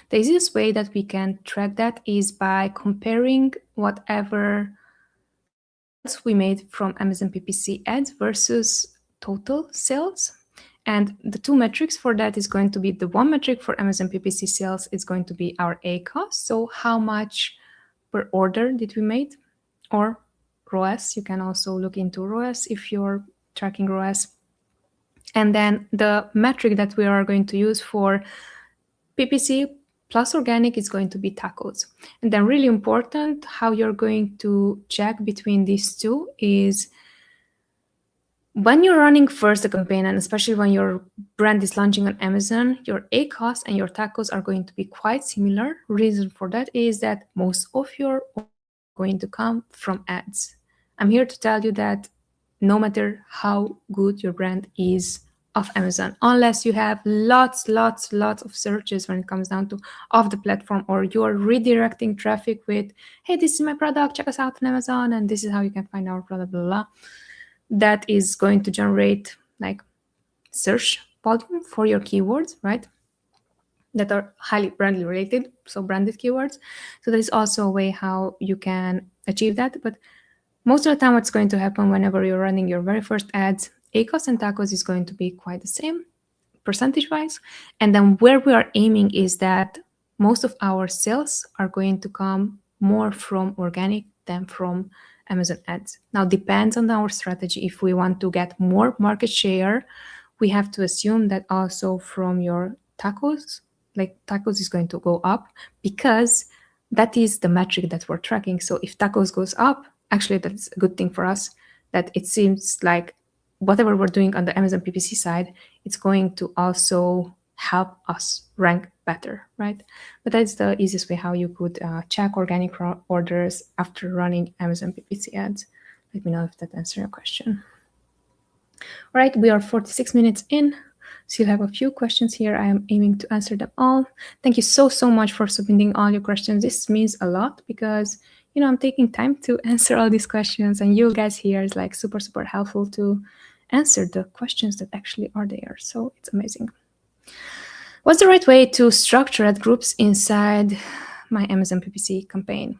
The easiest way that we can track that is by comparing whatever we made from Amazon PPC ads versus total sales. And the 2 metrics for that is going to be, the one metric for Amazon PPC sales is going to be our A cost. So how much per order did we make, or ROAS. You can also look into ROAS if you're tracking ROAS. And then the metric that we are going to use for PPC plus organic is going to be tacos. And then really important, how you're going to check between these two is when you're running first a campaign, and especially when your brand is launching on Amazon, your A cost and your tacos are going to be quite similar. Reason for that is that most of your orders are going to come from ads. I'm here to tell you that no matter how good your brand is of Amazon, unless you have lots of searches when it comes down to off the platform, or you're redirecting traffic with, hey, this is my product, check us out on Amazon, and this is how you can find our product, blah, blah, that is going to generate like search volume for your keywords, right? That are highly brandly related, so branded keywords. So there is also a way how you can achieve that. But most of the time, what's going to happen whenever you're running your very first ads, ACOS and TACOS is going to be quite the same percentage-wise. And then where we are aiming is that most of our sales are going to come more from organic than from Amazon ads. Now, depends on our strategy. If we want to get more market share, we have to assume that also from your tacos, like tacos is going to go up, because that is the metric that we're tracking. So if tacos goes up, actually that's a good thing for us, that it seems like whatever we're doing on the Amazon PPC side, it's going to also help us rank better, right? But that's the easiest way how you could check organic orders after running Amazon PPC ads. Let me know if that answers your question. All right, we are 46 minutes in. So you'll have a few questions here. I am aiming to answer them all. Thank you so much for submitting all your questions. This means a lot because, I'm taking time to answer all these questions, and you guys here is like super helpful to answer the questions that actually are there. So it's amazing. What's the right way to structure ad groups inside my Amazon PPC campaign?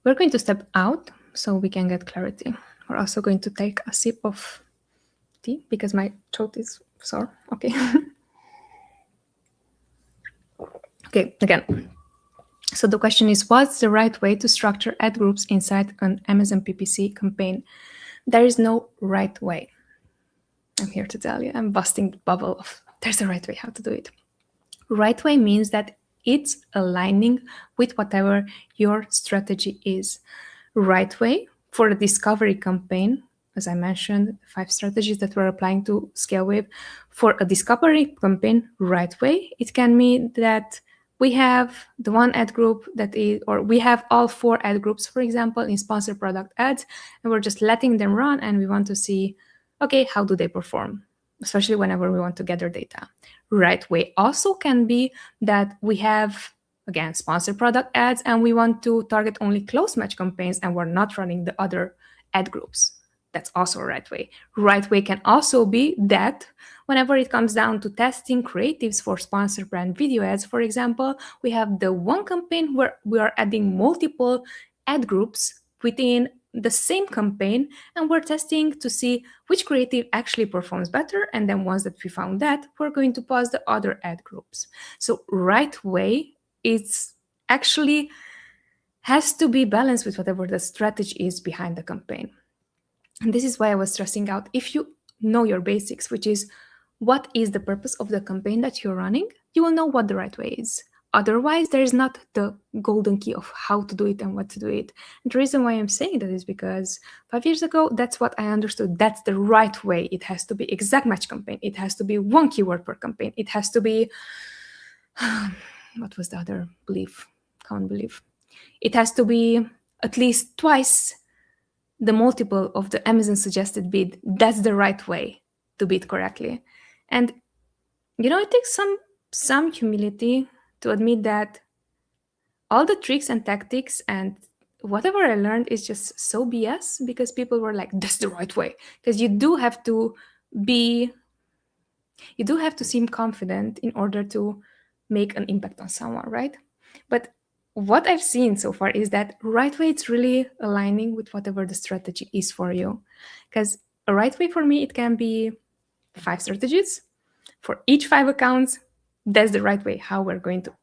We're going to step out so we can get clarity. We're also going to take a sip of tea because my throat is sore. Okay. Okay, again. So the question is, what's the right way to structure ad groups inside an Amazon PPC campaign? There is no right way. I'm here to tell you, I'm busting the bubble of there's a right way how to do it. Right way means that it's aligning with whatever your strategy is. Right way for the discovery campaign, as I mentioned, 5 strategies that we're applying to scale with. For a discovery campaign, right way, it can mean that we have the one ad group that is, or we have all 4 ad groups, for example, in sponsored product ads, and we're just letting them run, and we want to see, okay, how do they perform, especially whenever we want to gather data. Right way also can be that we have, again, sponsored product ads, and we want to target only close match campaigns, and we're not running the other ad groups. That's also a right way. Right way can also be that whenever it comes down to testing creatives for sponsored brand video ads, for example, we have the one campaign where we are adding multiple ad groups within the same campaign, and we're testing to see which creative actually performs better, and then once that we found that, we're going to pause the other ad groups. So right way, it's actually has to be balanced with whatever the strategy is behind the campaign. And this is why I was stressing out, if you know your basics, which is what is the purpose of the campaign that you're running, you will know what the right way is. Otherwise, there is not the golden key of how to do it and what to do it. And the reason why I'm saying that is because 5 years ago, that's what I understood. That's the right way. It has to be exact match campaign. It has to be 1 keyword per campaign. It has to be, what was the other belief? Common belief. It has to be at least twice the multiple of the Amazon suggested bid. That's the right way to bid correctly. And, it takes some humility to admit that all the tricks and tactics and whatever I learned is just so BS, because people were like, that's the right way. Because you do have to seem confident in order to make an impact on someone, right? But what I've seen so far is that right way, it's really aligning with whatever the strategy is for you. Because a right way for me, it can be 5 strategies. For each 5 accounts, that's the right way how we're going to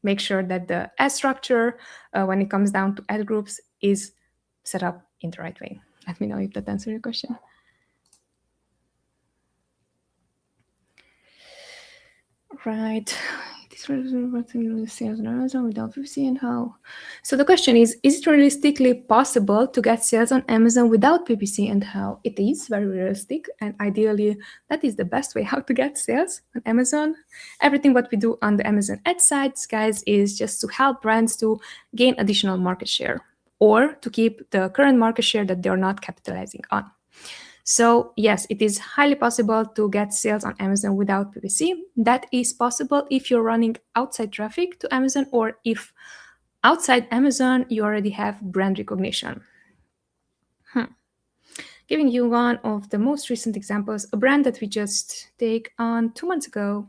make sure that the ad structure, when it comes down to ad groups, is set up in the right way. Let me know if that answers your question. Right. Sales on Amazon without PPC, and how? So the question is it realistically possible to get sales on Amazon without PPC, and how? It is very realistic, and ideally that is the best way how to get sales on Amazon. Everything what we do on the Amazon ad sites, guys, is just to help brands to gain additional market share or to keep the current market share that they're not capitalizing on. So yes, it is highly possible to get sales on Amazon without PPC. That is possible if you're running outside traffic to Amazon, or if outside Amazon you already have brand recognition. Giving you one of the most recent examples, a brand that we just take on 2 months ago.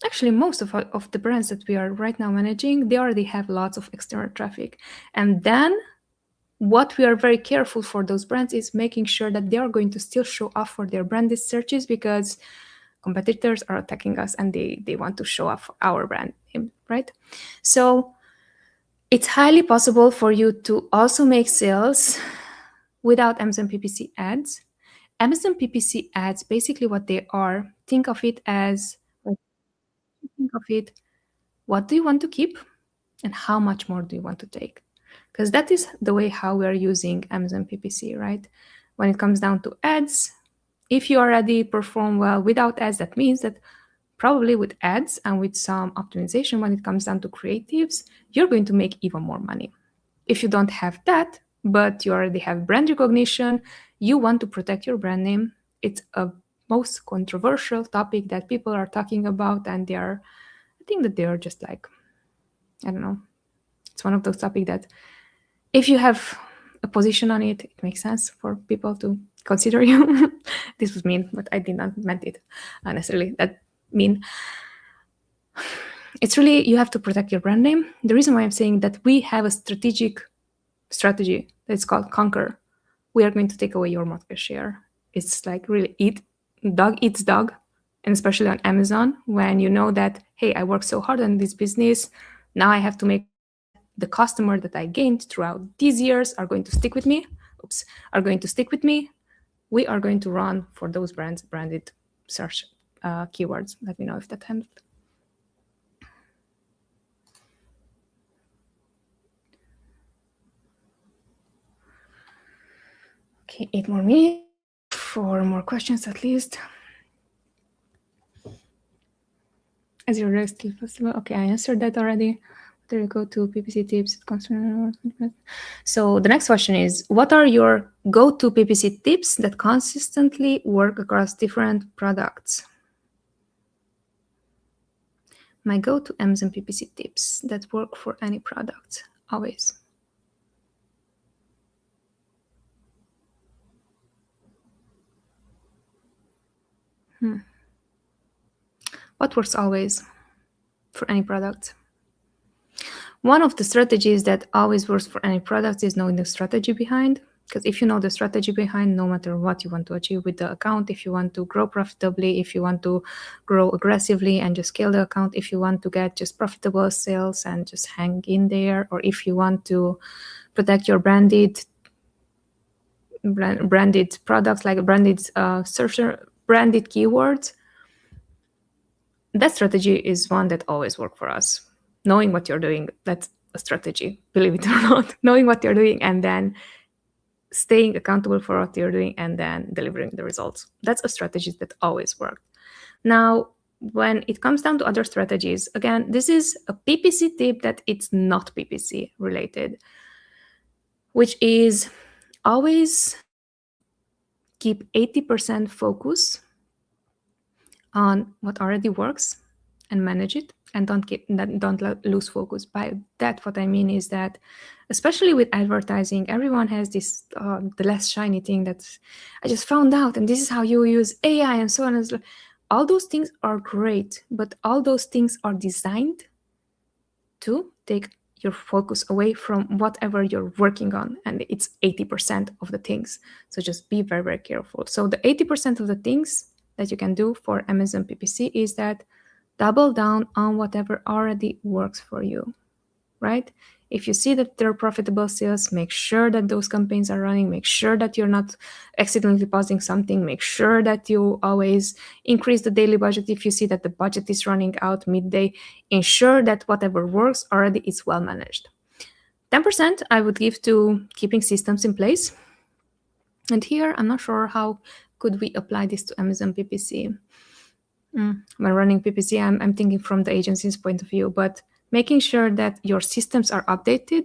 Actually, most of the brands that we are right now managing, they already have lots of external traffic. And then what we are very careful for those brands is making sure that they are going to still show up for their branded searches, because competitors are attacking us and they want to show up for our brand name, right? So it's highly possible for you to also make sales without Amazon PPC ads. Amazon PPC ads, basically what they are, think of it as, like, think of it, what do you want to keep and how much more do you want to take? Because that is the way how we are using Amazon PPC, right? When it comes down to ads, if you already perform well without ads, that means that probably with ads and with some optimization, when it comes down to creatives, you're going to make even more money. If you don't have that, but you already have brand recognition, you want to protect your brand name, it's a most controversial topic that people are talking about, and I think that they are just like, I don't know, it's one of those topics that if you have a position on it, it makes sense for people to consider you. This was mean, but I did not meant it necessarily that mean. It's really, you have to protect your brand name. The reason why I'm saying that we have a strategy that's called Conquer. We are going to take away your market share. It's like really dog eats dog, and especially on Amazon, when you know that, hey, I worked so hard on this business, now I have to make sure that the customer that I gained throughout these years are going to stick with me. Are going to stick with me. We are going to run for those branded search keywords. Let me know if that handled. Okay, 8 more minutes, 4 more questions at least. Is your rest still possible? Okay, I answered that already. There you go to PPC tips. So the next question is, what are your go-to PPC tips that consistently work across different products? My go-to Amazon PPC tips that work for any product, always. What works always for any product? One of the strategies that always works for any product is knowing the strategy behind. Because if you know the strategy behind, no matter what you want to achieve with the account, if you want to grow profitably, if you want to grow aggressively and just scale the account, if you want to get just profitable sales and just hang in there, or if you want to protect your branded products, like branded branded keywords, that strategy is one that always works for us. Knowing what you're doing, that's a strategy, believe it or not. Knowing what you're doing and then staying accountable for what you're doing and then delivering the results. That's a strategy that always worked. Now, when it comes down to other strategies, again, this is a PPC tip that it's not PPC related, which is always keep 80% focus on what already works and manage it, and don't lose focus. By that, what I mean is that, especially with advertising, everyone has this the less shiny thing that I just found out, and this is how you use AI and so on. All those things are great, but all those things are designed to take your focus away from whatever you're working on, and it's 80% of the things. So just be very, very careful. So the 80% of the things that you can do for Amazon PPC is that double down on whatever already works for you, right? If you see that there are profitable sales, make sure that those campaigns are running, make sure that you're not accidentally pausing something, make sure that you always increase the daily budget if you see that the budget is running out midday. Ensure that whatever works already is well managed. 10% I would give to keeping systems in place. And here, I'm not sure how could we apply this to Amazon PPC. When running PPC, I'm thinking from the agency's point of view, but making sure that your systems are updated.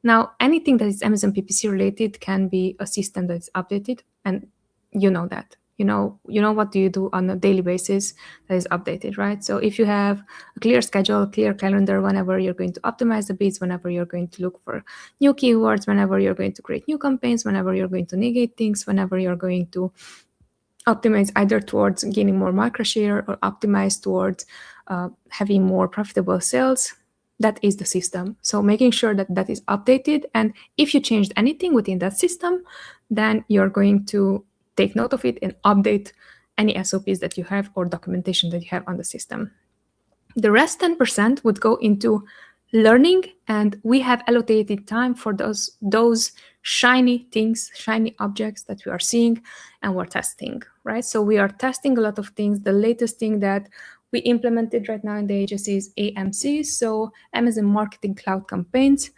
Now, anything that is Amazon PPC related can be a system that is updated, and you know that. You know what do you do on a daily basis that is updated, right? So if you have a clear schedule, clear calendar, whenever you're going to optimize the bids, whenever you're going to look for new keywords, whenever you're going to create new campaigns, whenever you're going to negate things, whenever you're going to optimize either towards gaining more market share or optimize towards having more profitable sales, that is the system. So making sure that that is updated, and if you changed anything within that system, then you're going to take note of it and update any SOPs that you have or documentation that you have on the system. The rest 10% would go into learning, and we have allocated time for those shiny things, shiny objects that we are seeing, and we're testing, right? So we are testing a lot of things. The latest thing that we implemented right now in the agency is AMC, so Amazon Marketing Cloud Campaigns.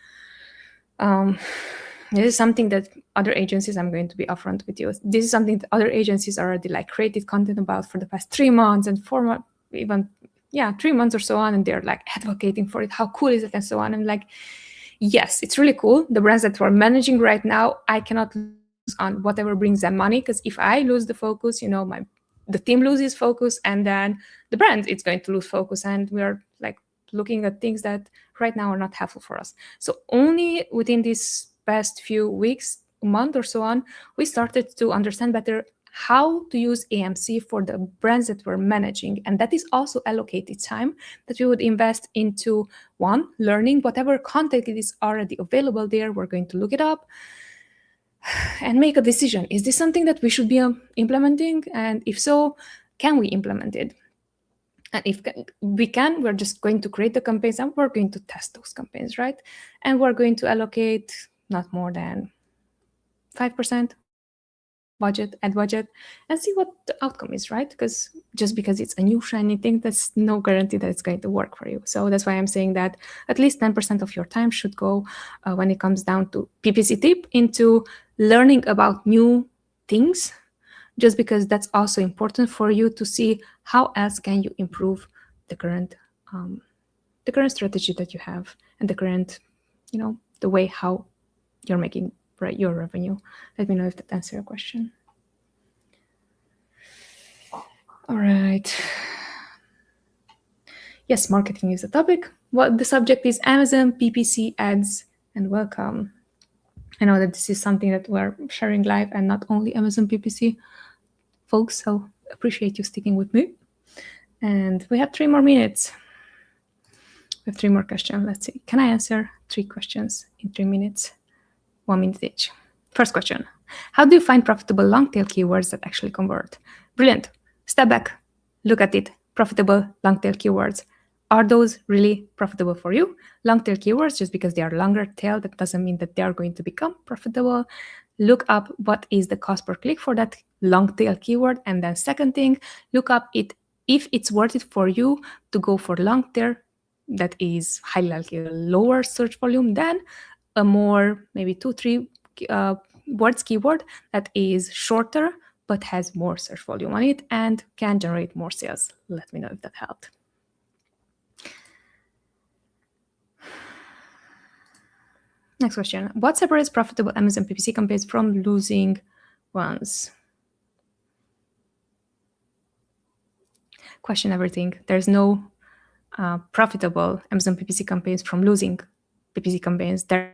This is something that other agencies, I'm going to be upfront with you, this is something that other agencies already like created content about for the past 3 months and 4 months, even 3 months or so on, and they're like advocating for it. How cool is it? And so on. I'm like, yes, it's really cool. The brands that we're managing right now, I cannot lose on whatever brings them money, because if I lose the focus, the team loses focus, and then the brand is going to lose focus, and we're like looking at things that right now are not helpful for us. So only within these past few weeks, a month or so on, we started to understand better how to use AMC for the brands that we're managing. And that is also allocated time that we would invest into, one, learning whatever content is already available there. We're going to look it up and make a decision. Is this something that we should be implementing? And if so, can we implement it? And if we can, we're just going to create the campaigns and we're going to test those campaigns, right? And we're going to allocate not more than 5% ad budget, and see what the outcome is, right? Because just because it's a new shiny thing, that's no guarantee that it's going to work for you. So that's why I'm saying that at least 10% of your time should go, when it comes down to PPC tip, into learning about new things, just because that's also important for you to see how else can you improve the current strategy that you have, and the current, the way how you're making your revenue. Let me know if that answers your question. All right. Yes, marketing is the topic. Well, the subject is Amazon PPC ads, and welcome. I know that this is something that we're sharing live and not only Amazon PPC folks, so appreciate you sticking with me. And we have 3 more minutes. We have 3 more questions. Let's see. Can I answer 3 questions in 3 minutes? 1 minute each. First question. How do you find profitable long-tail keywords that actually convert? Brilliant. Step back. Look at it. Profitable long-tail keywords. Are those really profitable for you? Long-tail keywords, just because they are longer tail, that doesn't mean that they are going to become profitable. Look up what is the cost per click for that long-tail keyword. And then second thing, look up if it's worth it for you to go for long-tail that is highly likely lower search volume than a more maybe 2-3 words keyword that is shorter but has more search volume on it and can generate more sales. Let me know if that helped. Next question. What separates profitable Amazon PPC campaigns from losing ones? Question everything. There's no profitable Amazon PPC campaigns from losing PPC campaigns. They're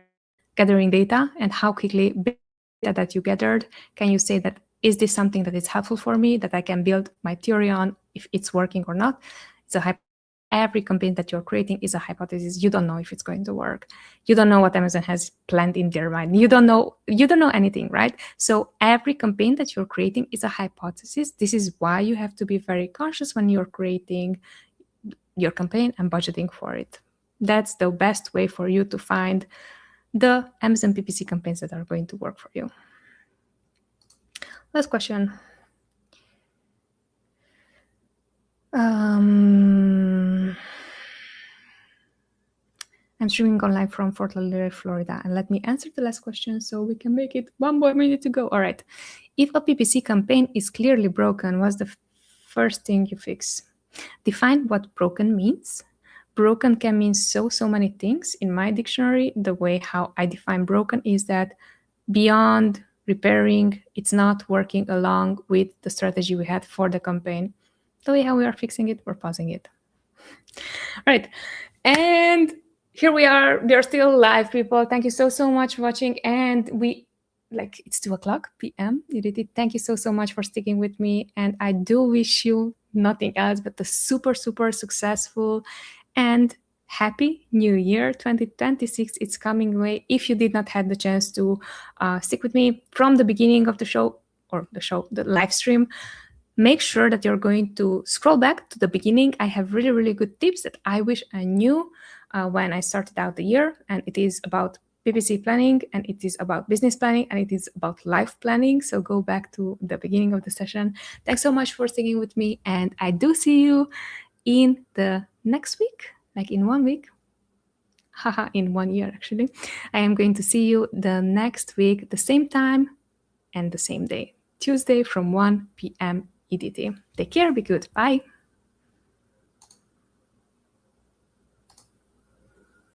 gathering data, and how quickly data that you gathered, can you say that, is this something that is helpful for me, that I can build my theory on if it's working or not? It's every campaign that you're creating is a hypothesis. You don't know if it's going to work. You don't know what Amazon has planned in their mind. You don't know anything, right? So every campaign that you're creating is a hypothesis. This is why you have to be very cautious when you're creating your campaign and budgeting for it. That's the best way for you to find the Amazon PPC campaigns that are going to work for you. Last question. I'm streaming online from Fort Lauderdale, Florida, and let me answer the last question so we can make it 1 more minute to go. All right. If a PPC campaign is clearly broken, what's the first thing you fix? Define what broken means. Broken can mean so many things. In my dictionary, the way how I define broken is that beyond repairing, it's not working along with the strategy we had for the campaign. The way how we are fixing it, we're pausing it. Right. And here we are. We are still live, people. Thank you so much for watching. And it's 2:00 p.m. Thank you so much for sticking with me. And I do wish you nothing else but a super successful and happy new year 2026. It's coming away. If you did not have the chance to stick with me from the beginning of the show, the live stream, make sure that you're going to scroll back to the beginning. I have really good tips that I wish I knew when I started out the year, and it is about PPC planning, and it is about business planning, and it is about life planning. So go back to the beginning of the session. Thanks so much for sticking with me, and I do see you in the next week, like in 1 week. Haha, in 1 year actually. I am going to see you the next week, the same time and the same day, Tuesday from 1 p.m. EDT. Take care, be good, bye.